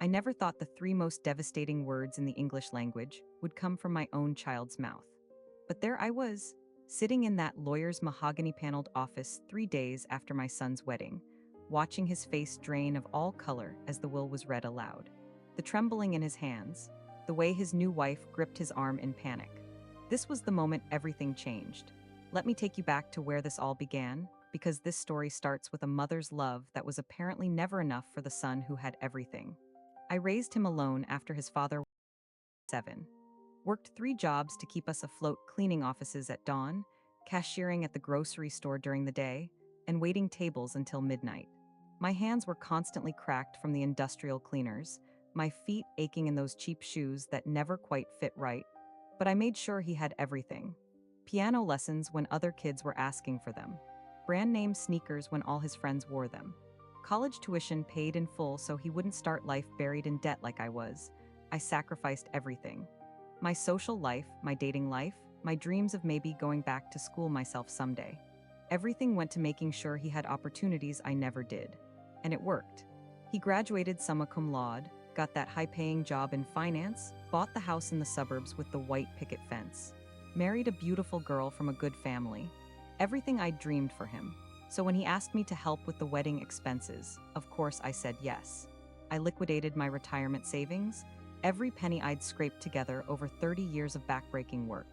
I never thought the three most devastating words in the English language would come from my own child's mouth. But there I was, sitting in that lawyer's mahogany-paneled office 3 days after my son's wedding, watching his face drain of all color as the will was read aloud. The trembling in his hands, the way his new wife gripped his arm in panic. This was the moment everything changed. Let me take you back to where this all began, because this story starts with a mother's love that was apparently never enough for the son who had everything. I raised him alone after his father was 7. Worked 3 jobs to keep us afloat, cleaning offices at dawn, cashiering at the grocery store during the day, and waiting tables until midnight. My hands were constantly cracked from the industrial cleaners, my feet aching in those cheap shoes that never quite fit right, but I made sure he had everything. Piano lessons when other kids were asking for them. Brand name sneakers when all his friends wore them. College tuition paid in full so he wouldn't start life buried in debt like I was. I sacrificed everything. My social life, my dating life, my dreams of maybe going back to school myself someday. Everything went to making sure he had opportunities I never did. And it worked. He graduated summa cum laude, got that high-paying job in finance, bought the house in the suburbs with the white picket fence, married a beautiful girl from a good family. Everything I'd dreamed for him. So when he asked me to help with the wedding expenses, of course I said yes. I liquidated my retirement savings, every penny I'd scraped together over 30 years of backbreaking work.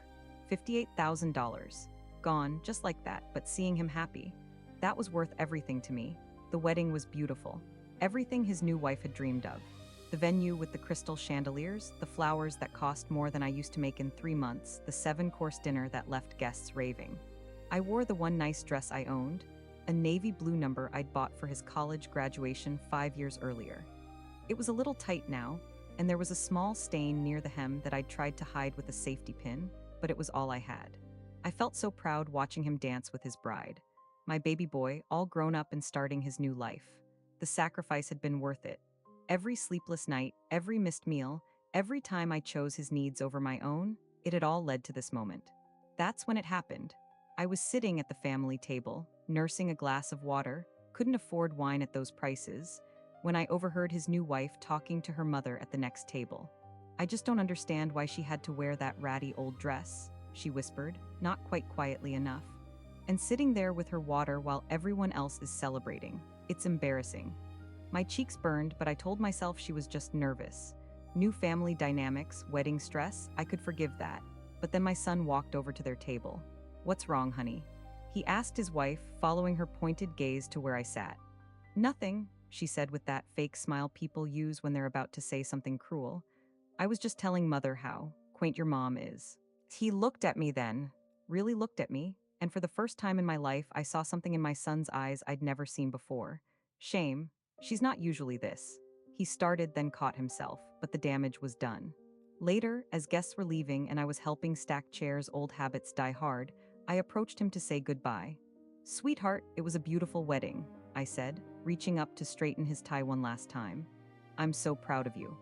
$58,000. Gone, just like that, but seeing him happy. That was worth everything to me. The wedding was beautiful. Everything his new wife had dreamed of. The venue with the crystal chandeliers, the flowers that cost more than I used to make in 3 months, the 7-course dinner that left guests raving. I wore the one nice dress I owned, a navy blue number I'd bought for his college graduation 5 years earlier. It was a little tight now, and there was a small stain near the hem that I'd tried to hide with a safety pin, but it was all I had. I felt so proud watching him dance with his bride. My baby boy, all grown up and starting his new life. The sacrifice had been worth it. Every sleepless night, every missed meal, every time I chose his needs over my own, it had all led to this moment. That's when it happened. I was sitting at the family table, nursing a glass of water, couldn't afford wine at those prices, when I overheard his new wife talking to her mother at the next table. "I just don't understand why she had to wear that ratty old dress," she whispered, not quite quietly enough. "And sitting there with her water while everyone else is celebrating. It's embarrassing." My cheeks burned, but I told myself she was just nervous. New family dynamics, wedding stress, I could forgive that. But then my son walked over to their table. "What's wrong, honey?" he asked his wife, following her pointed gaze to where I sat. "Nothing," she said with that fake smile people use when they're about to say something cruel. "I was just telling Mother how quaint your mom is." He looked at me then, really looked at me, and for the first time in my life I saw something in my son's eyes I'd never seen before. Shame. She's not usually this. He started, then caught himself, but the damage was done. Later, as guests were leaving and I was helping stack chairs old habits die hard, I approached him to say goodbye. "Sweetheart, it was a beautiful wedding," I said, reaching up to straighten his tie one last time. "I'm so proud of you."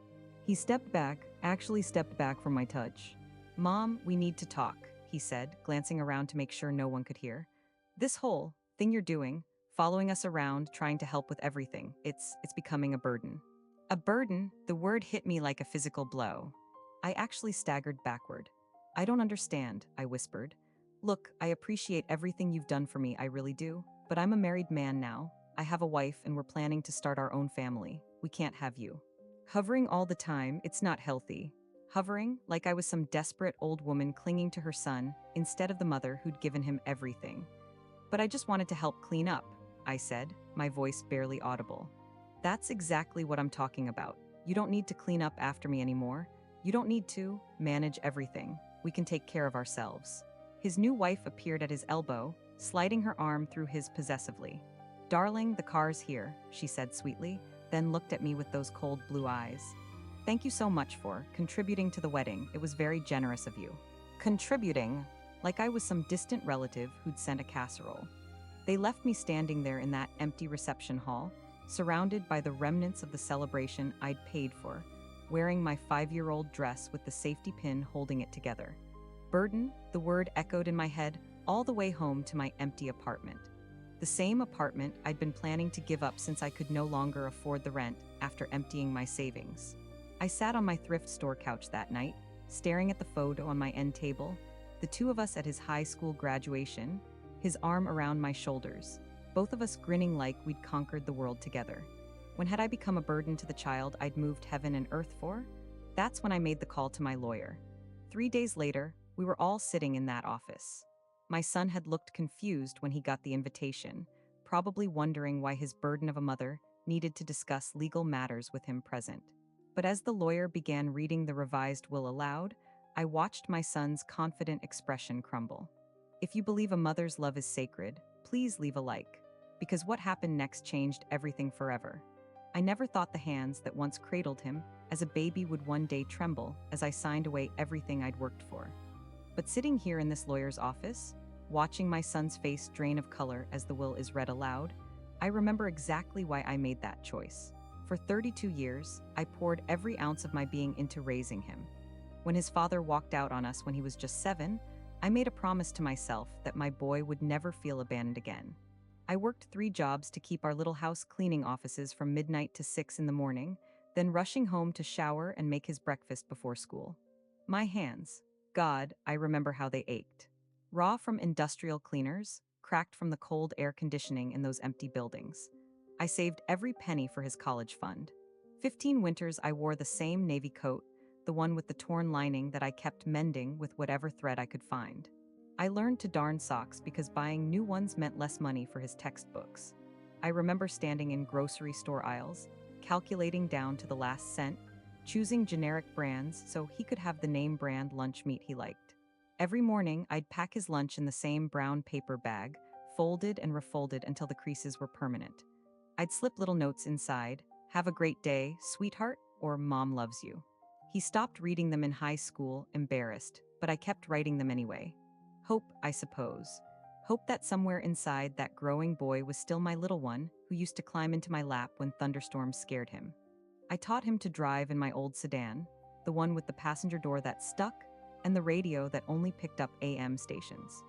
He stepped back, actually stepped back from my touch. "Mom, we need to talk," he said, glancing around to make sure no one could hear. "This whole thing you're doing, following us around, trying to help with everything, it's becoming a burden." A burden, the word hit me like a physical blow. I actually staggered backward. "I don't understand," I whispered. "Look, I appreciate everything you've done for me, I really do. But I'm a married man now. I have a wife and we're planning to start our own family. We can't have you hovering all the time, it's not healthy." Hovering, like I was some desperate old woman clinging to her son, instead of the mother who'd given him everything. "But I just wanted to help clean up," I said, my voice barely audible. "That's exactly what I'm talking about. You don't need to clean up after me anymore. You don't need to manage everything. We can take care of ourselves." His new wife appeared at his elbow, sliding her arm through his possessively. "Darling, the car's here," she said sweetly, then looked at me with those cold blue eyes. "Thank you so much for contributing to the wedding. It was very generous of you." Contributing, like I was some distant relative who'd sent a casserole. They left me standing there in that empty reception hall, surrounded by the remnants of the celebration I'd paid for, wearing my 5-year-old dress with the safety pin holding it together. Burden, the word echoed in my head all the way home to my empty apartment. The same apartment I'd been planning to give up since I could no longer afford the rent after emptying my savings. I sat on my thrift store couch that night, staring at the photo on my end table, the two of us at his high school graduation, his arm around my shoulders, both of us grinning like we'd conquered the world together. When had I become a burden to the child I'd moved heaven and earth for? That's when I made the call to my lawyer. 3 days later, we were all sitting in that office. My son had looked confused when he got the invitation, probably wondering why his burden of a mother needed to discuss legal matters with him present. But as the lawyer began reading the revised will aloud, I watched my son's confident expression crumble. If you believe a mother's love is sacred, please leave a like, because what happened next changed everything forever. I never thought the hands that once cradled him as a baby would one day tremble as I signed away everything I'd worked for. But sitting here in this lawyer's office, watching my son's face drain of color as the will is read aloud, I remember exactly why I made that choice. For 32 years, I poured every ounce of my being into raising him. When his father walked out on us when he was just 7, I made a promise to myself that my boy would never feel abandoned again. I worked 3 jobs to keep our little house cleaning offices from midnight to 6 in the morning, then rushing home to shower and make his breakfast before school. My hands, God, I remember how they ached. Raw from industrial cleaners, cracked from the cold air conditioning in those empty buildings. I saved every penny for his college fund. 15 winters I wore the same navy coat, the one with the torn lining that I kept mending with whatever thread I could find. I learned to darn socks because buying new ones meant less money for his textbooks. I remember standing in grocery store aisles, calculating down to the last cent, choosing generic brands so he could have the name brand lunch meat he liked. Every morning, I'd pack his lunch in the same brown paper bag, folded and refolded until the creases were permanent. I'd slip little notes inside, "Have a great day, sweetheart," or "Mom loves you." He stopped reading them in high school, embarrassed, but I kept writing them anyway. Hope, I suppose. Hope that somewhere inside that growing boy was still my little one who used to climb into my lap when thunderstorms scared him. I taught him to drive in my old sedan, the one with the passenger door that stuck and the radio that only picked up AM stations.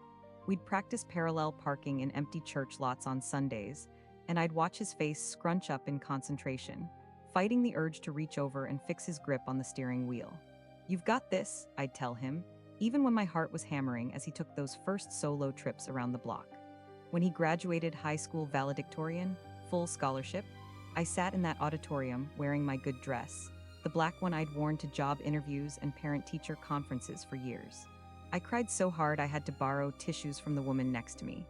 We'd practice parallel parking in empty church lots on Sundays, and I'd watch his face scrunch up in concentration, fighting the urge to reach over and fix his grip on the steering wheel. "You've got this," I'd tell him, even when my heart was hammering as he took those first solo trips around the block. When he graduated high school valedictorian, full scholarship, I sat in that auditorium wearing my good dress, the black one I'd worn to job interviews and parent-teacher conferences for years. I cried so hard I had to borrow tissues from the woman next to me.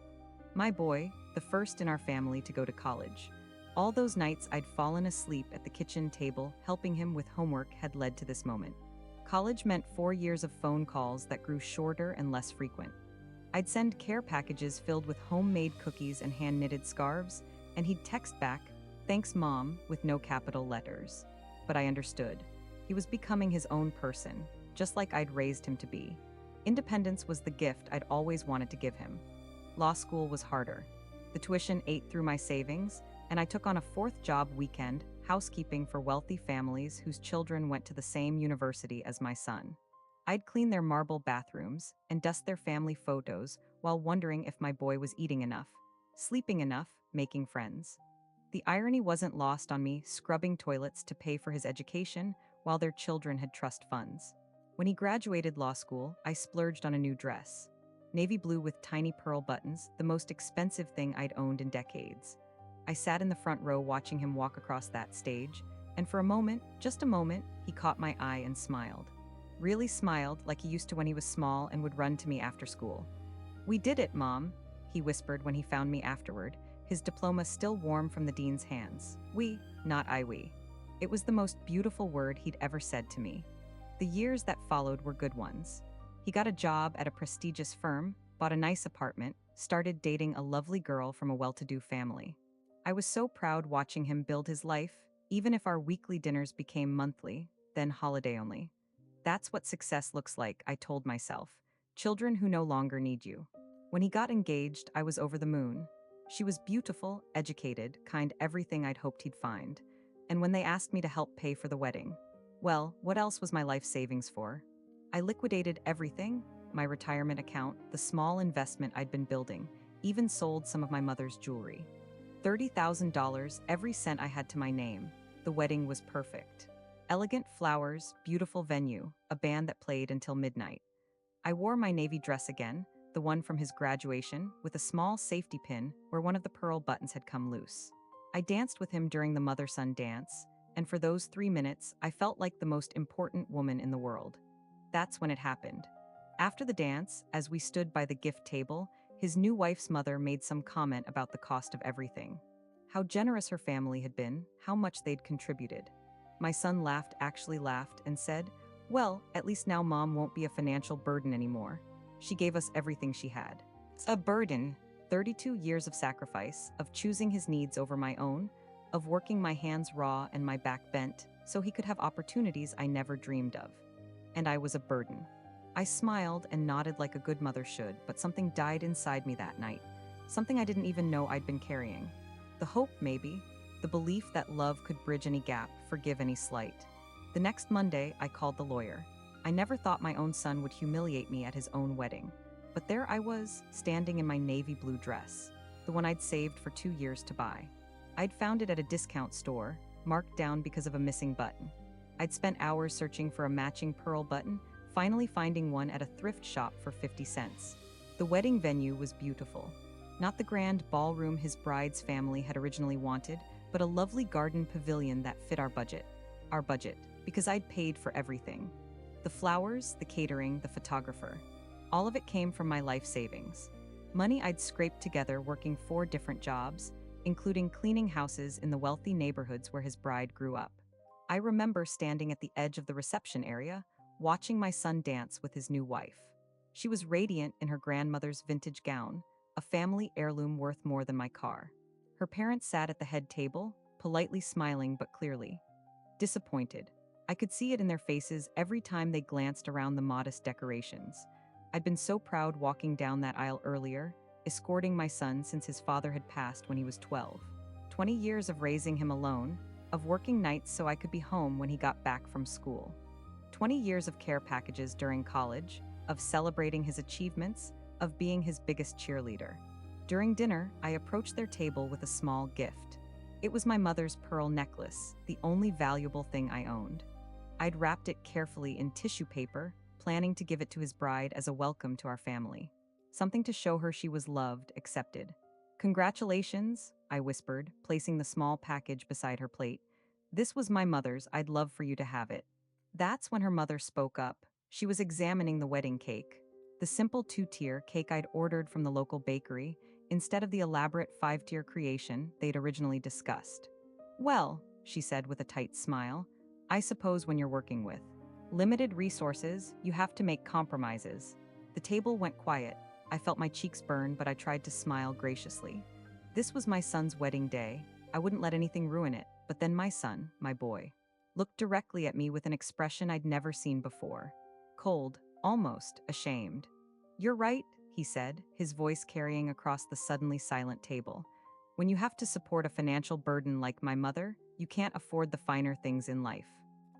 My boy, the first in our family to go to college. All those nights I'd fallen asleep at the kitchen table helping him with homework had led to this moment. College meant 4 years of phone calls that grew shorter and less frequent. I'd send care packages filled with homemade cookies and hand-knitted scarves, and he'd text back, "Thanks, Mom," with no capital letters. But I understood. He was becoming his own person, just like I'd raised him to be. Independence was the gift I'd always wanted to give him. Law school was harder. The tuition ate through my savings, and I took on a 4th job weekend, housekeeping for wealthy families whose children went to the same university as my son. I'd clean their marble bathrooms and dust their family photos while wondering if my boy was eating enough, sleeping enough, making friends. The irony wasn't lost on me scrubbing toilets to pay for his education while their children had trust funds. When he graduated law school, I splurged on a new dress. Navy blue with tiny pearl buttons, the most expensive thing I'd owned in decades. I sat in the front row watching him walk across that stage, and for a moment, just a moment, he caught my eye and smiled. Really smiled like he used to when he was small and would run to me after school. "We did it, Mom," he whispered when he found me afterward, his diploma still warm from the dean's hands. "We, not I, we." It was the most beautiful word he'd ever said to me. The years that followed were good ones. He got a job at a prestigious firm, bought a nice apartment, started dating a lovely girl from a well-to-do family. I was so proud watching him build his life, even if our weekly dinners became monthly, then holiday only. That's what success looks like, I told myself. Children who no longer need you. When he got engaged, I was over the moon. She was beautiful, educated, kind, everything I'd hoped he'd find. And when they asked me to help pay for the wedding, well, what else was my life savings for? I liquidated everything, my retirement account, the small investment I'd been building, even sold some of my mother's jewelry. $30,000, every cent I had to my name. The wedding was perfect. Elegant flowers, beautiful venue, a band that played until midnight. I wore my navy dress again, the one from his graduation, with a small safety pin where one of the pearl buttons had come loose. I danced with him during the mother-son dance, and for those 3 minutes, I felt like the most important woman in the world. That's when it happened. After the dance, as we stood by the gift table, his new wife's mother made some comment about the cost of everything. How generous her family had been, how much they'd contributed. My son actually laughed, and said, "Well, at least now Mom won't be a financial burden anymore. She gave us everything she had." A burden. 32 years of sacrifice, of choosing his needs over my own, of working my hands raw and my back bent so he could have opportunities I never dreamed of. And I was a burden. I smiled and nodded like a good mother should, but something died inside me that night. Something I didn't even know I'd been carrying. The hope, maybe. The belief that love could bridge any gap, forgive any slight. The next Monday, I called the lawyer. I never thought my own son would humiliate me at his own wedding. But there I was, standing in my navy blue dress, the one I'd saved for 2 years to buy. I'd found it at a discount store, marked down because of a missing button. I'd spent hours searching for a matching pearl button, finally finding one at a thrift shop for 50 cents. The wedding venue was beautiful. Not the grand ballroom his bride's family had originally wanted, but a lovely garden pavilion that fit our budget. Our budget, because I'd paid for everything. The flowers, the catering, the photographer. All of it came from my life savings. Money I'd scraped together working 4 different jobs, including cleaning houses in the wealthy neighborhoods where his bride grew up. I remember standing at the edge of the reception area, watching my son dance with his new wife. She was radiant in her grandmother's vintage gown, a family heirloom worth more than my car. Her parents sat at the head table, politely smiling but clearly disappointed. I could see it in their faces every time they glanced around the modest decorations. I'd been so proud walking down that aisle earlier, escorting my son since his father had passed when he was 12. 20 years of raising him alone, of working nights so I could be home when he got back from school. 20 years of care packages during college, of celebrating his achievements, of being his biggest cheerleader. During dinner, I approached their table with a small gift. It was my mother's pearl necklace, the only valuable thing I owned. I'd wrapped it carefully in tissue paper, planning to give it to his bride as a welcome to our family. Something to show her she was loved, accepted. "Congratulations," I whispered, placing the small package beside her plate. "This was my mother's, I'd love for you to have it." That's when her mother spoke up. She was examining the wedding cake. The simple 2-tier cake I'd ordered from the local bakery, instead of the elaborate 5-tier creation they'd originally discussed. "Well," she said with a tight smile, "I suppose when you're working with limited resources, you have to make compromises." The table went quiet. I felt my cheeks burn, but I tried to smile graciously. This was my son's wedding day. I wouldn't let anything ruin it, but then my son, my boy, looked directly at me with an expression I'd never seen before. Cold, almost ashamed. "You're right," he said, his voice carrying across the suddenly silent table. "When you have to support a financial burden like my mother, you can't afford the finer things in life."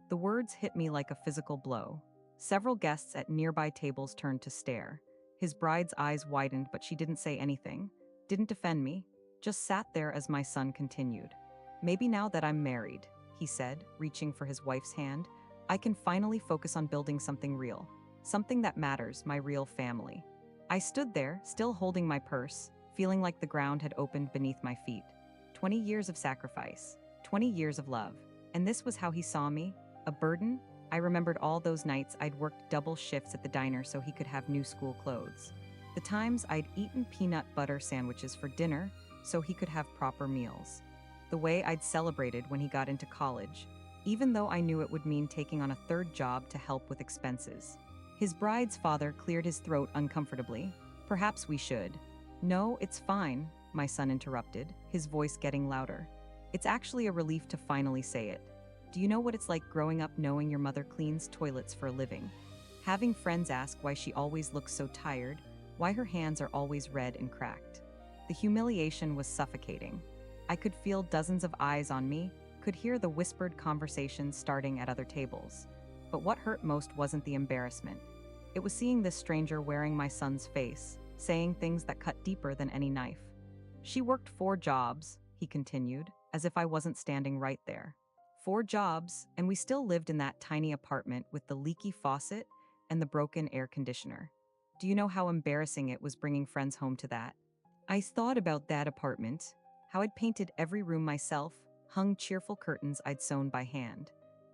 The words hit me like a physical blow. Several guests at nearby tables turned to stare. His bride's eyes widened, but she didn't say anything, didn't defend me, just sat there as my son continued. "Maybe now that I'm married," he said, reaching for his wife's hand, "I can finally focus on building something real. Something that matters, my real family." I stood there, still holding my purse, feeling like the ground had opened beneath my feet. 20 years of sacrifice, 20 years of love. And this was how he saw me, a burden? I remembered all those nights I'd worked double shifts at the diner so he could have new school clothes. The times I'd eaten peanut butter sandwiches for dinner so he could have proper meals. The way I'd celebrated when he got into college, even though I knew it would mean taking on a 3rd job to help with expenses. His bride's father cleared his throat uncomfortably. "Perhaps we should." "No, it's fine," my son interrupted, his voice getting louder. "It's actually a relief to finally say it. Do you know what it's like growing up knowing your mother cleans toilets for a living? Having friends ask why she always looks so tired, why her hands are always red and cracked." The humiliation was suffocating. I could feel dozens of eyes on me, could hear the whispered conversations starting at other tables. But what hurt most wasn't the embarrassment. It was seeing this stranger wearing my son's face, saying things that cut deeper than any knife. She worked 4 jobs, he continued, as if I wasn't standing right there. 4 jobs, and we still lived in that tiny apartment with the leaky faucet and the broken air conditioner. Do you know how embarrassing it was bringing friends home to that? I thought about that apartment, how I'd painted every room myself, hung cheerful curtains I'd sewn by hand,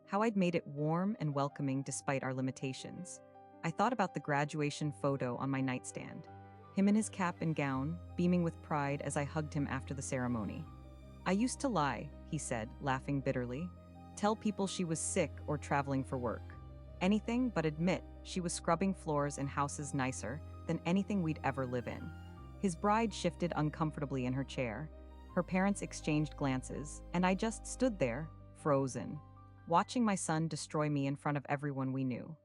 how I'd made it warm and welcoming despite our limitations. I thought about the graduation photo on my nightstand, him in his cap and gown, beaming with pride as I hugged him after the ceremony. I used to lie, he said, laughing bitterly, tell people she was sick or traveling for work. Anything but admit she was scrubbing floors in houses nicer than anything we'd ever live in. His bride shifted uncomfortably in her chair. Her parents exchanged glances, and I just stood there, frozen, watching my son destroy me in front of everyone we knew.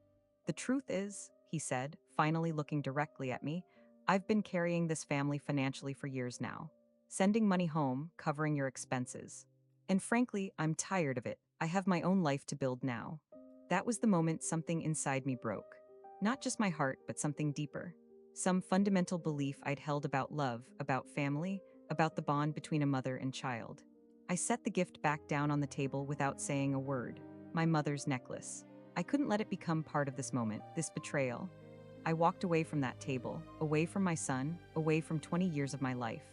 The truth is, he said, finally looking directly at me, I've been carrying this family financially for years now, sending money home, covering your expenses. And frankly, I'm tired of it. I have my own life to build now. That was the moment something inside me broke. Not just my heart, but something deeper. Some fundamental belief I'd held about love, about family, about the bond between a mother and child. I set the gift back down on the table without saying a word. My mother's necklace. I couldn't let it become part of this moment, this betrayal. I walked away from that table, away from my son, away from 20 years of my life.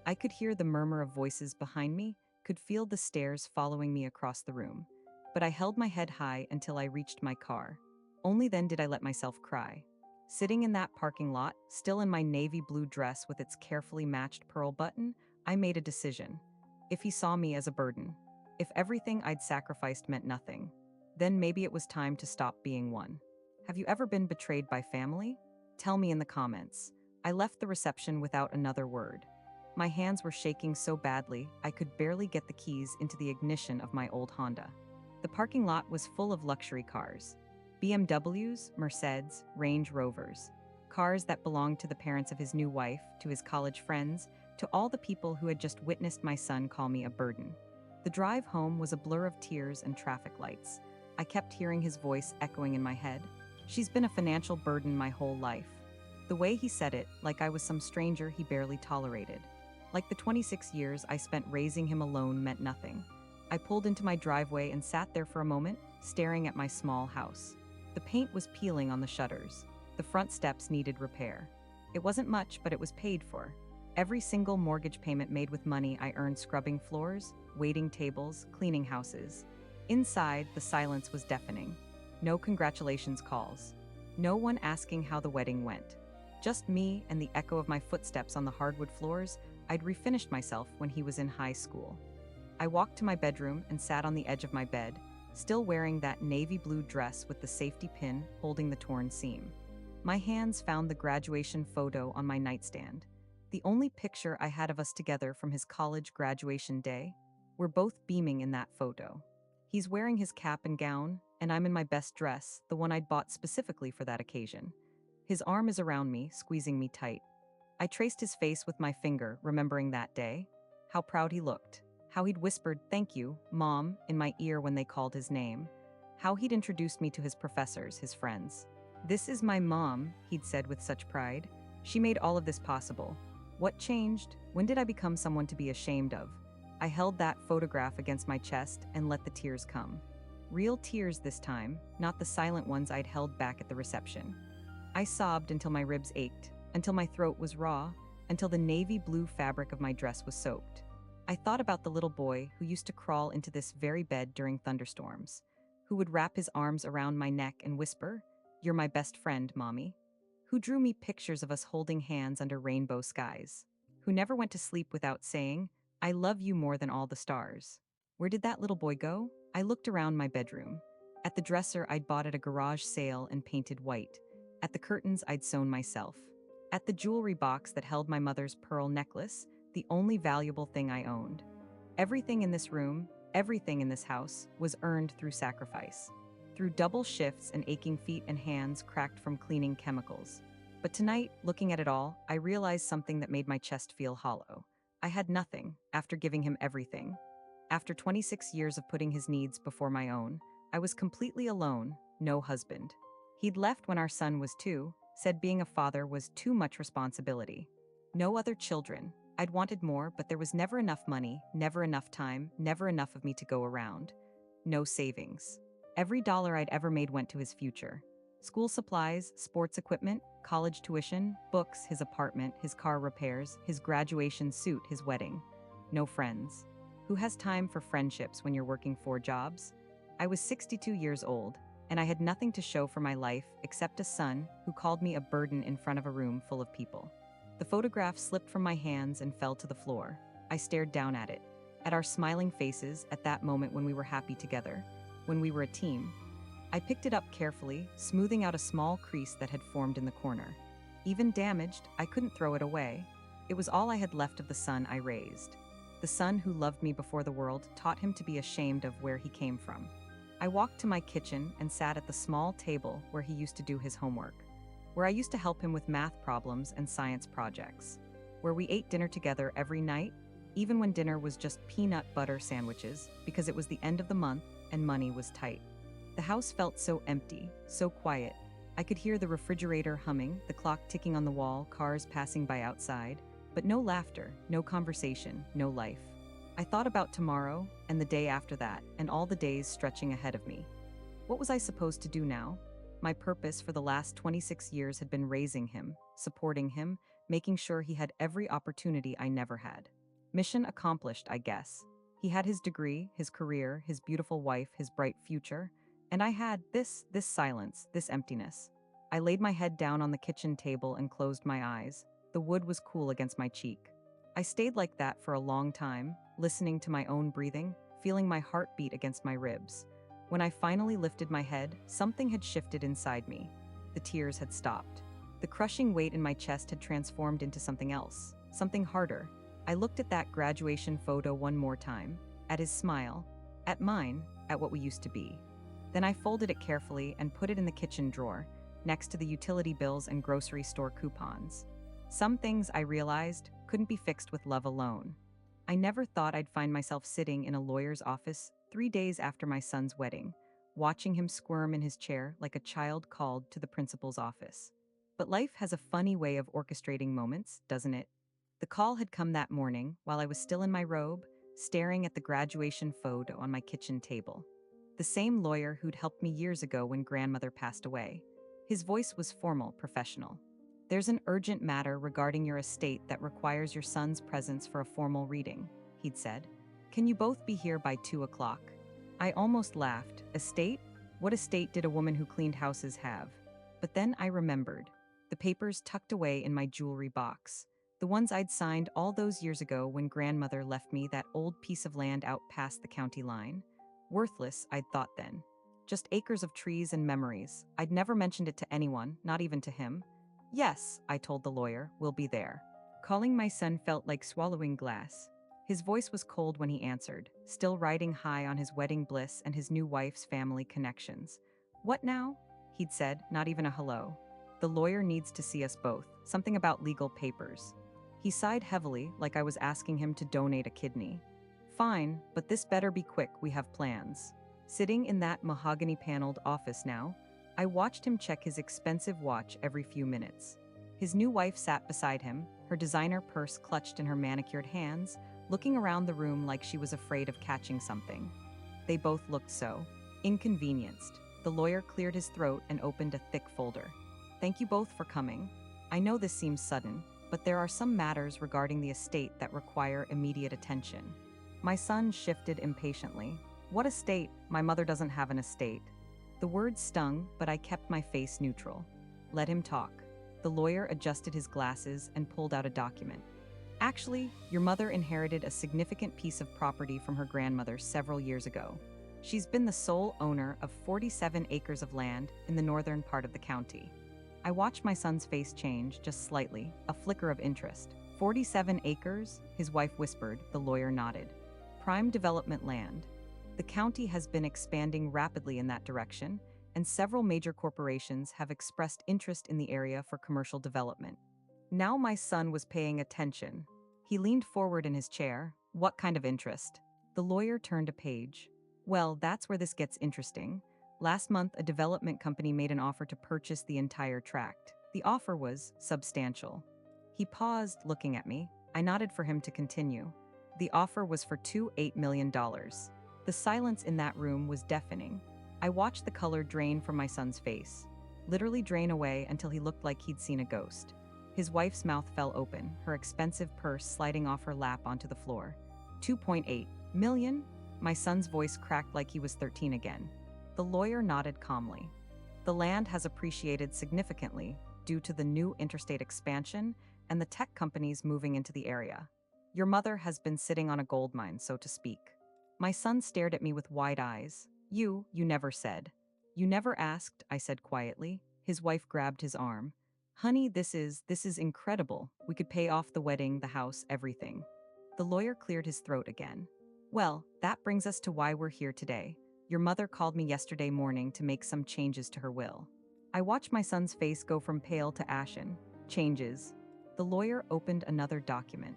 I could hear the murmur of voices behind me, could feel the stares following me across the room. But I held my head high until I reached my car. Only then did I let myself cry. Sitting in that parking lot, still in my navy blue dress with its carefully matched pearl button, I made a decision. If he saw me as a burden, if everything I'd sacrificed meant nothing, then maybe it was time to stop being one. Have you ever been betrayed by family? Tell me in the comments. I left the reception without another word. My hands were shaking so badly, I could barely get the keys into the ignition of my old Honda. The parking lot was full of luxury cars. BMWs, Mercedes, Range Rovers. Cars that belonged to the parents of his new wife, to his college friends, to all the people who had just witnessed my son call me a burden. The drive home was a blur of tears and traffic lights. I kept hearing his voice echoing in my head. She's been a financial burden my whole life. The way he said it, like I was some stranger he barely tolerated. Like the 26 years I spent raising him alone meant nothing. I pulled into my driveway and sat there for a moment, staring at my small house. The paint was peeling on the shutters. The front steps needed repair. It wasn't much, but it was paid for. Every single mortgage payment made with money I earned scrubbing floors, waiting tables, cleaning houses. Inside, the silence was deafening. No congratulations calls. No one asking how the wedding went. Just me and the echo of my footsteps on the hardwood floors. I'd refinished myself when he was in high school. I walked to my bedroom and sat on the edge of my bed, still wearing that navy blue dress with the safety pin holding the torn seam. My hands found the graduation photo on my nightstand, the only picture I had of us together from his college graduation day. We're both beaming in that photo. He's wearing his cap and gown, and I'm in my best dress, the one I'd bought specifically for that occasion. His arm is around me, squeezing me tight. I traced his face with my finger, remembering that day. How proud he looked. How he'd whispered, "Thank you, Mom," in my ear when they called his name. How he'd introduced me to his professors, his friends. "This is my mom," he'd said with such pride. "She made all of this possible." What changed? When did I become someone to be ashamed of? I held that photograph against my chest and let the tears come. Real tears this time, not the silent ones I'd held back at the reception. I sobbed until my ribs ached, until my throat was raw, until the navy blue fabric of my dress was soaked. I thought about the little boy who used to crawl into this very bed during thunderstorms, who would wrap his arms around my neck and whisper, "You're my best friend, Mommy," who drew me pictures of us holding hands under rainbow skies, who never went to sleep without saying, "I love you more than all the stars." Where did that little boy go? I looked around my bedroom. At the dresser I'd bought at a garage sale and painted white. At the curtains I'd sewn myself. At the jewelry box that held my mother's pearl necklace, the only valuable thing I owned. Everything in this room, everything in this house, was earned through sacrifice. Through double shifts and aching feet and hands cracked from cleaning chemicals. But tonight, looking at it all, I realized something that made my chest feel hollow. I had nothing after giving him everything. After 26 years of putting his needs before my own, I was completely alone, no husband. He'd left when our son was 2, said being a father was too much responsibility. No other children. I'd wanted more, but there was never enough money, never enough time, never enough of me to go around. No savings. Every dollar I'd ever made went to his future. School supplies, sports equipment, college tuition, books, his apartment, his car repairs, his graduation suit, his wedding. No friends. Who has time for friendships when you're working 4 jobs? I was 62 years old, and I had nothing to show for my life except a son who called me a burden in front of a room full of people. The photograph slipped from my hands and fell to the floor. I stared down at it, at our smiling faces at that moment when we were happy together, when we were a team. I picked it up carefully, smoothing out a small crease that had formed in the corner. Even damaged, I couldn't throw it away. It was all I had left of the son I raised. The son who loved me before the world taught him to be ashamed of where he came from. I walked to my kitchen and sat at the small table where he used to do his homework, where I used to help him with math problems and science projects, where we ate dinner together every night, even when dinner was just peanut butter sandwiches, because it was the end of the month and money was tight. The house felt so empty, so quiet. I could hear the refrigerator humming, the clock ticking on the wall, cars passing by outside, but no laughter, no conversation, no life. I thought about tomorrow and the day after that and all the days stretching ahead of me. What was I supposed to do now? My purpose for the last 26 years had been raising him, supporting him, making sure he had every opportunity I never had. Mission accomplished, I guess. He had his degree, his career, his beautiful wife, his bright future, and I had this silence, this emptiness. I laid my head down on the kitchen table and closed my eyes. The wood was cool against my cheek. I stayed like that for a long time, listening to my own breathing, feeling my heart beat against my ribs. When I finally lifted my head, something had shifted inside me. The tears had stopped. The crushing weight in my chest had transformed into something else, something harder. I looked at that graduation photo one more time, at his smile, at mine, at what we used to be. Then I folded it carefully and put it in the kitchen drawer, next to the utility bills and grocery store coupons. Some things, I realized, couldn't be fixed with love alone. I never thought I'd find myself sitting in a lawyer's office 3 days after my son's wedding, watching him squirm in his chair like a child called to the principal's office. But life has a funny way of orchestrating moments, doesn't it? The call had come that morning while I was still in my robe, staring at the graduation photo on my kitchen table. The same lawyer who'd helped me years ago when grandmother passed away. His voice was formal, professional. "There's an urgent matter regarding your estate that requires your son's presence for a formal reading," he'd said. "Can you both be here by 2 o'clock? I almost laughed. Estate? What estate did a woman who cleaned houses have? But then I remembered. The papers tucked away in my jewelry box. The ones I'd signed all those years ago when grandmother left me that old piece of land out past the county line. Worthless, I'd thought then. Just acres of trees and memories. I'd never mentioned it to anyone, not even to him. "Yes," I told the lawyer, "we'll be there." Calling my son felt like swallowing glass. His voice was cold when he answered, still riding high on his wedding bliss and his new wife's family connections. "What now?" he'd said, not even a hello. "The lawyer needs to see us both, something about legal papers." He sighed heavily, like I was asking him to donate a kidney. "Fine, but this better be quick, we have plans." Sitting in that mahogany-paneled office now, I watched him check his expensive watch every few minutes. His new wife sat beside him, her designer purse clutched in her manicured hands, looking around the room like she was afraid of catching something. They both looked so inconvenienced. The lawyer cleared his throat and opened a thick folder. "Thank you both for coming. I know this seems sudden, but there are some matters regarding the estate that require immediate attention." My son shifted impatiently. "What estate? My mother doesn't have an estate." The words stung, but I kept my face neutral. Let him talk. The lawyer adjusted his glasses and pulled out a document. "Actually, your mother inherited a significant piece of property from her grandmother several years ago. She's been the sole owner of 47 acres of land in the northern part of the county." I watched my son's face change just slightly, a flicker of interest. 47 acres? His wife whispered, the lawyer nodded. "Prime development land. The county has been expanding rapidly in that direction, and several major corporations have expressed interest in the area for commercial development." Now my son was paying attention. He leaned forward in his chair. "What kind of interest?" The lawyer turned a page. "Well, that's where this gets interesting. Last month, a development company made an offer to purchase the entire tract. The offer was substantial. He paused, looking at me. I nodded for him to continue. The offer was for $8 million. The silence in that room was deafening. I watched the color drain from my son's face, literally drain away until he looked like he'd seen a ghost. His wife's mouth fell open, her expensive purse sliding off her lap onto the floor. 2.8 million? My son's voice cracked like he was 13 again. The lawyer nodded calmly. The land has appreciated significantly due to the new interstate expansion and the tech companies moving into the area. Your mother has been sitting on a gold mine, so to speak. My son stared at me with wide eyes. You never said. You never asked, I said quietly. His wife grabbed his arm. Honey, this is incredible. We could pay off the wedding, the house, everything. The lawyer cleared his throat again. Well, that brings us to why we're here today. Your mother called me yesterday morning to make some changes to her will. I watched my son's face go from pale to ashen. Changes. The lawyer opened another document.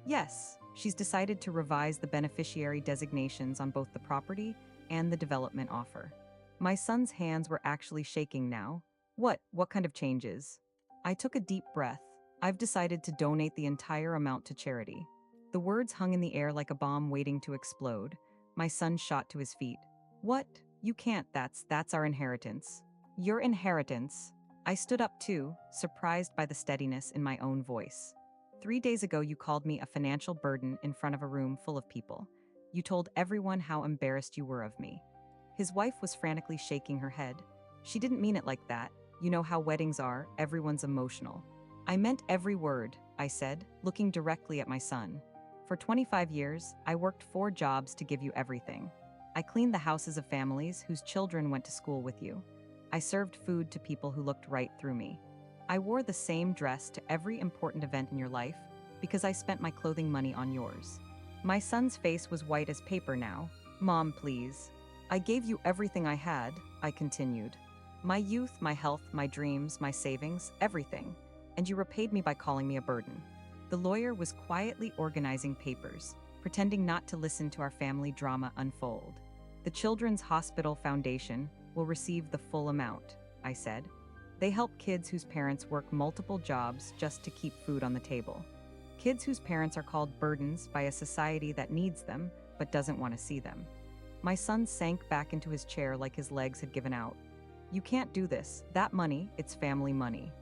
Yes, she's decided to revise the beneficiary designations on both the property and the development offer. My son's hands were actually shaking now. What kind of changes? I took a deep breath. I've decided to donate the entire amount to charity. The words hung in the air like a bomb waiting to explode. My son shot to his feet. What? You can't, that's our inheritance. Your inheritance? I stood up too, surprised by the steadiness in my own voice. 3 days ago, you called me a financial burden in front of a room full of people. You told everyone how embarrassed you were of me. His wife was frantically shaking her head. She didn't mean it like that. You know how weddings are, everyone's emotional. I meant every word, I said, looking directly at my son. For 25 years, I worked 4 jobs to give you everything. I cleaned the houses of families whose children went to school with you. I served food to people who looked right through me. I wore the same dress to every important event in your life because I spent my clothing money on yours. My son's face was white as paper now. Mom, please. I gave you everything I had, I continued. My youth, my health, my dreams, my savings, everything. And you repaid me by calling me a burden. The lawyer was quietly organizing papers, pretending not to listen to our family drama unfold. The Children's Hospital Foundation will receive the full amount, I said. They help kids whose parents work multiple jobs just to keep food on the table. Kids whose parents are called burdens by a society that needs them but doesn't want to see them. My son sank back into his chair like his legs had given out. You can't do this. That money, it's family money.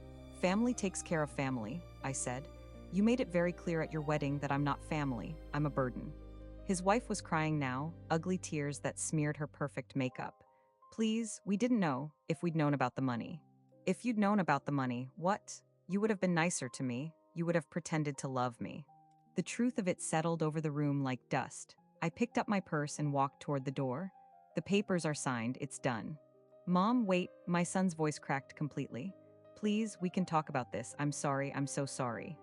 Family takes care of family, I said. You made it very clear at your wedding that I'm not family, I'm a burden. His wife was crying now, ugly tears that smeared her perfect makeup. Please, we didn't know if we'd known about the money. If you'd known about the money, what? You would have been nicer to me. You would have pretended to love me. The truth of it settled over the room like dust. I picked up my purse and walked toward the door. The papers are signed, it's done. Mom, wait, my son's voice cracked completely. Please, we can talk about this. I'm sorry, I'm so sorry.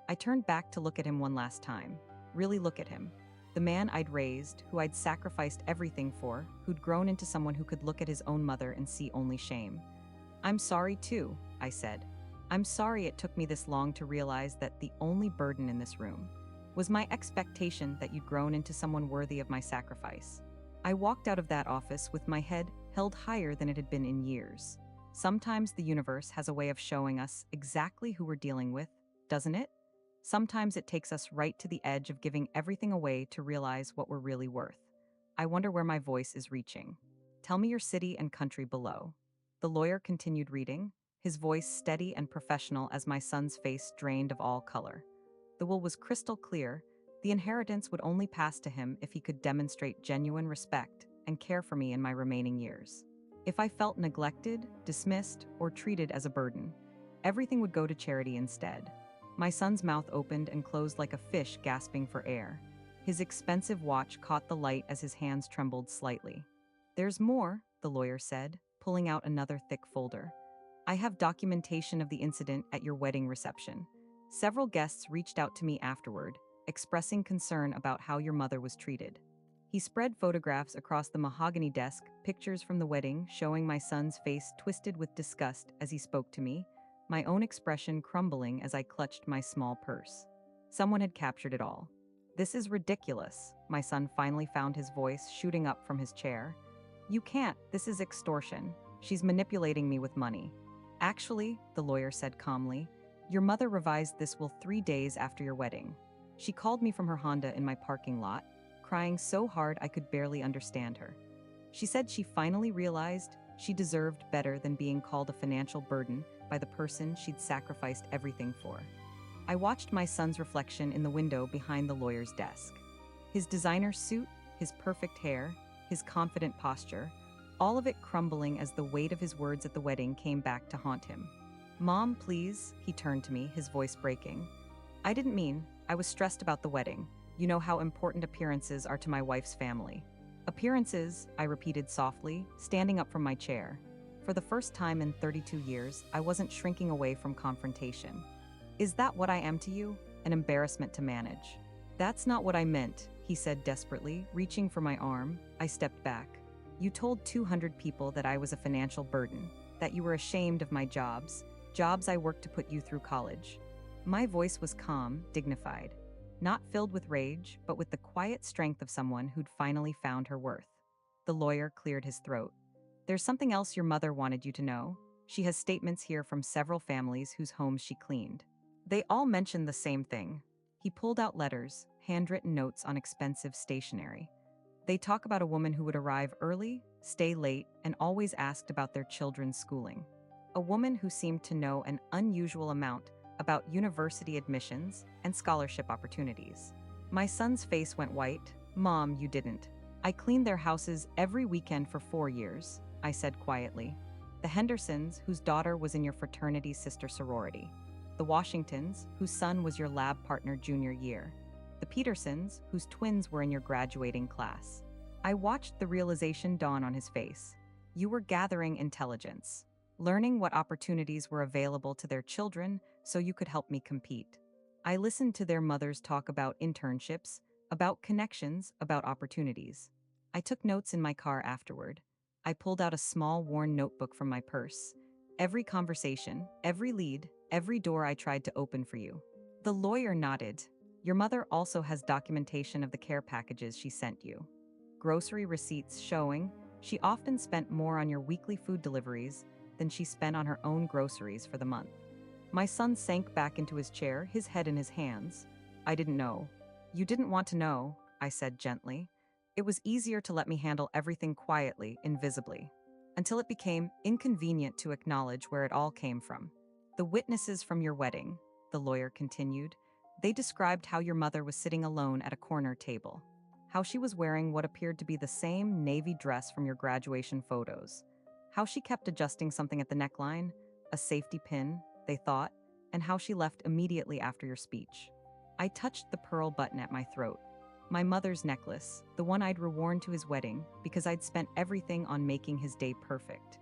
I turned back to look at him one last time. Really look at him. The man I'd raised, who I'd sacrificed everything for, who'd grown into someone who could look at his own mother and see only shame. I'm sorry too, I said. I'm sorry it took me this long to realize that the only burden in this room was my expectation that you'd grown into someone worthy of my sacrifice. I walked out of that office with my head held higher than it had been in years. Sometimes the universe has a way of showing us exactly who we're dealing with, doesn't it? Sometimes it takes us right to the edge of giving everything away to realize what we're really worth. I wonder where my voice is reaching. Tell me your city and country below. The lawyer continued reading, his voice steady and professional as my son's face drained of all color. The will was crystal clear. The inheritance would only pass to him if he could demonstrate genuine respect and care for me in my remaining years. If I felt neglected, dismissed, or treated as a burden, everything would go to charity instead. My son's mouth opened and closed like a fish gasping for air. His expensive watch caught the light as his hands trembled slightly. There's more, the lawyer said, pulling out another thick folder. I have documentation of the incident at your wedding reception. Several guests reached out to me afterward, expressing concern about how your mother was treated. He spread photographs across the mahogany desk, pictures from the wedding showing my son's face twisted with disgust as he spoke to me, my own expression crumbling as I clutched my small purse. Someone had captured it all. This is ridiculous, my son finally found his voice shooting up from his chair. You can't, this is extortion. She's manipulating me with money. Actually, the lawyer said calmly, your mother revised this will 3 days after your wedding. She called me from her Honda in my parking lot, crying so hard I could barely understand her. She said she finally realized she deserved better than being called a financial burden by the person she'd sacrificed everything for. I watched my son's reflection in the window behind the lawyer's desk. His designer suit, his perfect hair, his confident posture, all of it crumbling as the weight of his words at the wedding came back to haunt him. Mom, please, he turned to me, his voice breaking. I didn't mean, I was stressed about the wedding. You know how important appearances are to my wife's family. Appearances, I repeated softly, standing up from my chair. For the first time in 32 years, I wasn't shrinking away from confrontation. Is that what I am to you? An embarrassment to manage? That's not what I meant, he said desperately, reaching for my arm. I stepped back. You told 200 people that I was a financial burden, that you were ashamed of my jobs I worked to put you through college. My voice was calm, dignified, not filled with rage, but with the quiet strength of someone who'd finally found her worth. The lawyer cleared his throat. There's something else your mother wanted you to know. She has statements here from several families whose homes she cleaned. They all mention the same thing. He pulled out letters, handwritten notes on expensive stationery. They talk about a woman who would arrive early, stay late, and always asked about their children's schooling. A woman who seemed to know an unusual amount about university admissions and scholarship opportunities. My son's face went white. Mom, you didn't. I cleaned their houses every weekend for 4 years, I said quietly. The Hendersons, whose daughter was in your fraternity's sister sorority. The Washingtons, whose son was your lab partner junior year. The Petersons, whose twins were in your graduating class. I watched the realization dawn on his face. You were gathering intelligence, learning what opportunities were available to their children so you could help me compete. I listened to their mothers talk about internships, about connections, about opportunities. I took notes in my car afterward. I pulled out a small worn notebook from my purse. Every conversation, every lead, every door I tried to open for you. The lawyer nodded. Your mother also has documentation of the care packages she sent you. Grocery receipts showing she often spent more on your weekly food deliveries than she spent on her own groceries for the month. My son sank back into his chair, his head in his hands. I didn't know. You didn't want to know, I said gently. It was easier to let me handle everything quietly, invisibly, until it became inconvenient to acknowledge where it all came from. The witnesses from your wedding, the lawyer continued, they described how your mother was sitting alone at a corner table, how she was wearing what appeared to be the same navy dress from your graduation photos, how she kept adjusting something at the neckline, a safety pin, they thought, and how she left immediately after your speech. I touched the pearl button at my throat. My mother's necklace, the one I'd reworn to his wedding because I'd spent everything on making his day perfect.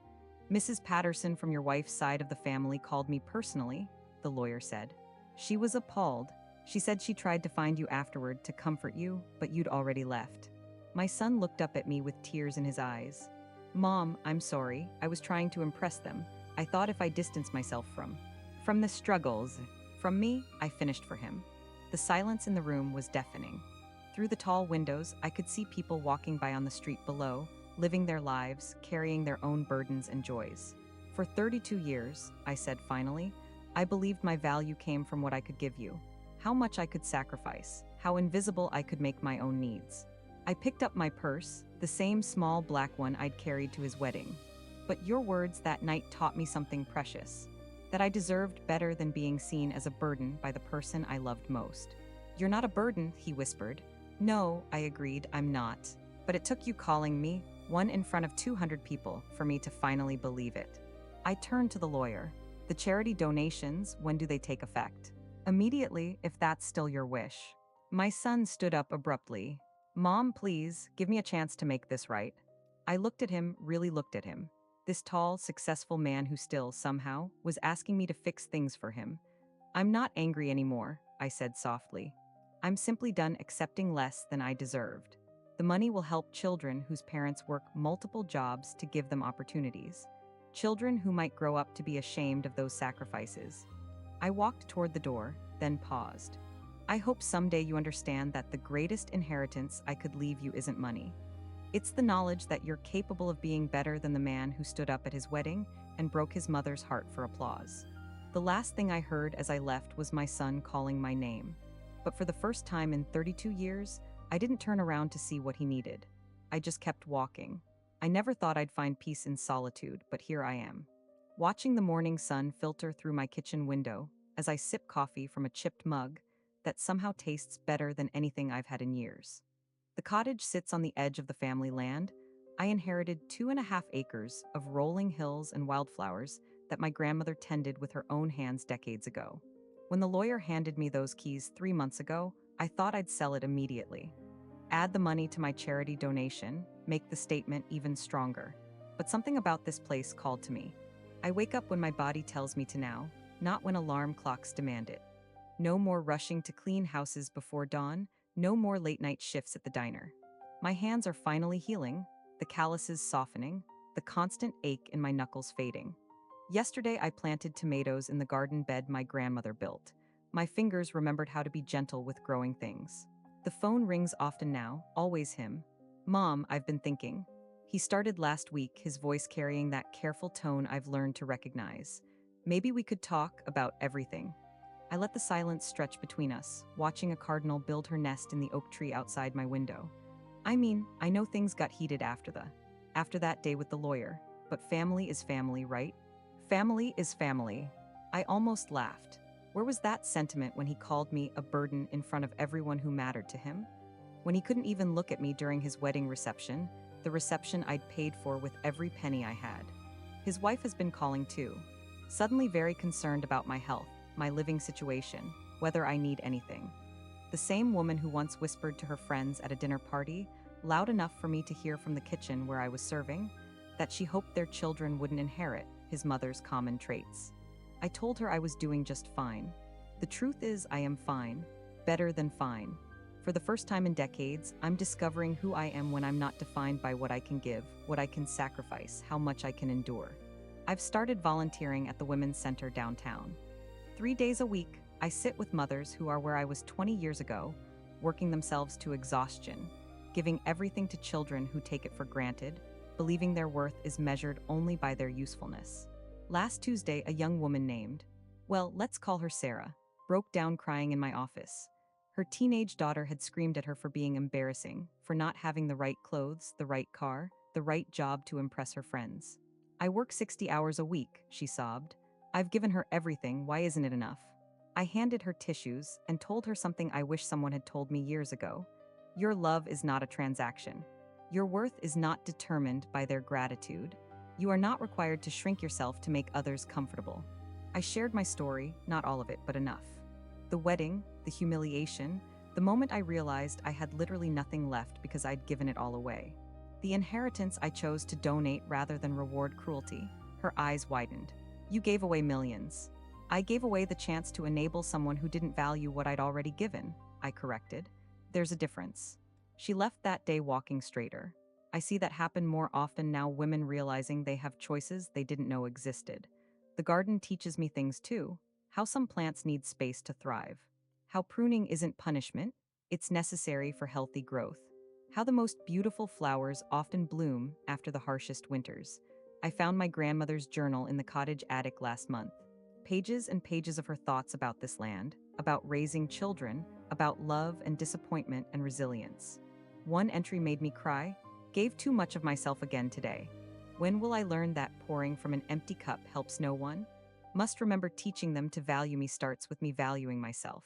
Mrs. Patterson from your wife's side of the family called me personally, the lawyer said. She was appalled. She said she tried to find you afterward to comfort you, but you'd already left. My son looked up at me with tears in his eyes. Mom, I'm sorry. I was trying to impress them. I thought if I distanced myself from the struggles, from me, I finished for him. The silence in the room was deafening. Through the tall windows, I could see people walking by on the street below, living their lives, carrying their own burdens and joys. For 32 years, I said finally, I believed my value came from what I could give you, how much I could sacrifice, how invisible I could make my own needs. I picked up my purse, the same small black one I'd carried to his wedding. But your words that night taught me something precious, that I deserved better than being seen as a burden by the person I loved most. You're not a burden, he whispered. No, I agreed, I'm not. But it took you calling me, one in front of 200 people, for me to finally believe it. I turned to the lawyer. The charity donations, when do they take effect? Immediately, if that's still your wish. My son stood up abruptly. Mom, please, give me a chance to make this right. I looked at him, really looked at him. This tall, successful man who still, somehow, was asking me to fix things for him. I'm not angry anymore, I said softly. I'm simply done accepting less than I deserved. The money will help children whose parents work multiple jobs to give them opportunities. Children who might grow up to be ashamed of those sacrifices. I walked toward the door, then paused. I hope someday you understand that the greatest inheritance I could leave you isn't money. It's the knowledge that you're capable of being better than the man who stood up at his wedding and broke his mother's heart for applause. The last thing I heard as I left was my son calling my name. But for the first time in 32 years, I didn't turn around to see what he needed. I just kept walking. I never thought I'd find peace in solitude, but here I am. Watching the morning sun filter through my kitchen window as I sip coffee from a chipped mug that somehow tastes better than anything I've had in years. The cottage sits on the edge of the family land. I inherited 2.5 acres of rolling hills and wildflowers that my grandmother tended with her own hands decades ago. When the lawyer handed me those keys 3 months ago, I thought I'd sell it immediately. Add the money to my charity donation, make the statement even stronger. But something about this place called to me. I wake up when my body tells me to now, not when alarm clocks demand it. No more rushing to clean houses before dawn, no more late-night shifts at the diner. My hands are finally healing, the calluses softening, the constant ache in my knuckles fading. Yesterday I planted tomatoes in the garden bed my grandmother built. My fingers remembered how to be gentle with growing things. The phone rings often now, always him. Mom, I've been thinking. He started last week, his voice carrying that careful tone I've learned to recognize. Maybe we could talk about everything. I let the silence stretch between us, watching a cardinal build her nest in the oak tree outside my window. I know things got heated after that day with the lawyer, but family is family, right? Family is family. I almost laughed. Where was that sentiment when he called me a burden in front of everyone who mattered to him? When he couldn't even look at me during his wedding reception, the reception I'd paid for with every penny I had. His wife has been calling too, suddenly very concerned about my health, my living situation, whether I need anything. The same woman who once whispered to her friends at a dinner party, loud enough for me to hear from the kitchen where I was serving, that she hoped their children wouldn't inherit his mother's common traits. I told her I was doing just fine. The truth is, I am fine, better than fine. For the first time in decades, I'm discovering who I am when I'm not defined by what I can give, what I can sacrifice, how much I can endure. I've started volunteering at the Women's Center downtown. 3 days a week, I sit with mothers who are where I was 20 years ago, working themselves to exhaustion, giving everything to children who take it for granted, believing their worth is measured only by their usefulness. Last Tuesday, a young woman named, well, let's call her Sarah, broke down crying in my office. Her teenage daughter had screamed at her for being embarrassing, for not having the right clothes, the right car, the right job to impress her friends. I work 60 hours a week, she sobbed. I've given her everything, why isn't it enough? I handed her tissues and told her something I wish someone had told me years ago. Your love is not a transaction. Your worth is not determined by their gratitude. You are not required to shrink yourself to make others comfortable. I shared my story, not all of it, but enough. The wedding, the humiliation, the moment I realized I had literally nothing left because I'd given it all away. The inheritance I chose to donate rather than reward cruelty. Her eyes widened. You gave away millions. I gave away the chance to enable someone who didn't value what I'd already given, I corrected. There's a difference. She left that day walking straighter. I see that happen more often now, women realizing they have choices they didn't know existed. The garden teaches me things too. How some plants need space to thrive. How pruning isn't punishment, it's necessary for healthy growth. How the most beautiful flowers often bloom after the harshest winters. I found my grandmother's journal in the cottage attic last month. Pages and pages of her thoughts about this land, about raising children, about love and disappointment and resilience. One entry made me cry. Gave too much of myself again today. When will I learn that pouring from an empty cup helps no one? Must remember teaching them to value me starts with me valuing myself.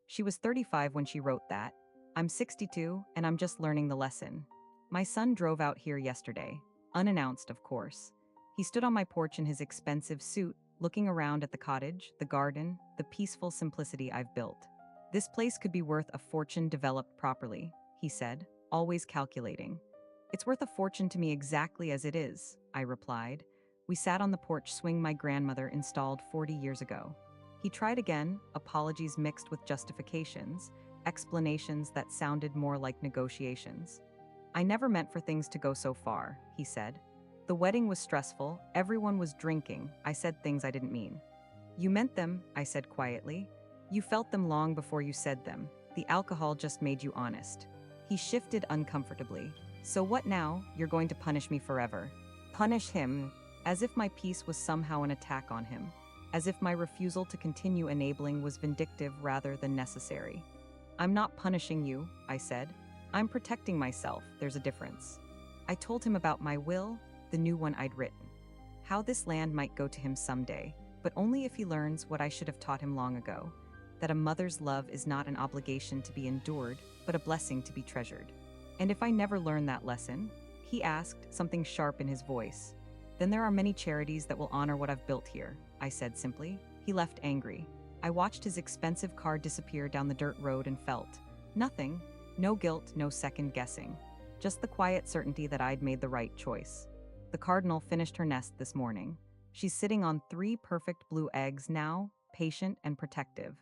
She was 35 when she wrote that. I'm 62, and I'm just learning the lesson. My son drove out here yesterday, unannounced, of course. He stood on my porch in his expensive suit, looking around at the cottage, the garden, the peaceful simplicity I've built. This place could be worth a fortune developed properly, he said, always calculating. It's worth a fortune to me exactly as it is, I replied. We sat on the porch swing my grandmother installed 40 years ago. He tried again, apologies mixed with justifications, explanations that sounded more like negotiations. I never meant for things to go so far, he said. The wedding was stressful, everyone was drinking, I said things I didn't mean. You meant them, I said quietly. You felt them long before you said them. The alcohol just made you honest. He shifted uncomfortably. So what now? You're going to punish me forever. Punish him, as if my peace was somehow an attack on him, as if my refusal to continue enabling was vindictive rather than necessary. I'm not punishing you, I said. I'm protecting myself, there's a difference. I told him about my will, the new one I'd written. How this land might go to him someday, but only if he learns what I should have taught him long ago, that a mother's love is not an obligation to be endured, but a blessing to be treasured. And if I never learn that lesson, he asked, something sharp in his voice, then there are many charities that will honor what I've built here, I said simply. He left angry. I watched his expensive car disappear down the dirt road and felt nothing, no guilt, no second guessing, just the quiet certainty that I'd made the right choice. The cardinal finished her nest this morning. She's sitting on 3 perfect blue eggs now, patient and protective.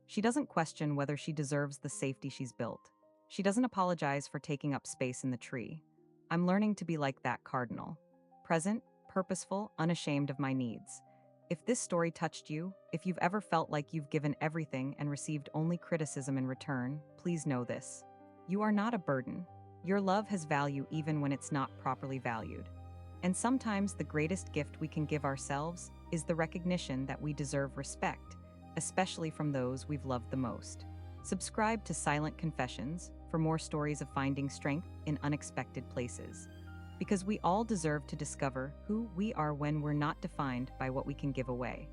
She doesn't question whether she deserves the safety she's built. She doesn't apologize for taking up space in the tree. I'm learning to be like that cardinal. Present, purposeful, unashamed of my needs. If this story touched you, if you've ever felt like you've given everything and received only criticism in return, please know this. You are not a burden. Your love has value even when it's not properly valued. And sometimes the greatest gift we can give ourselves is the recognition that we deserve respect, especially from those we've loved the most. Subscribe to Silent Confessions for more stories of finding strength in unexpected places. Because we all deserve to discover who we are when we're not defined by what we can give away.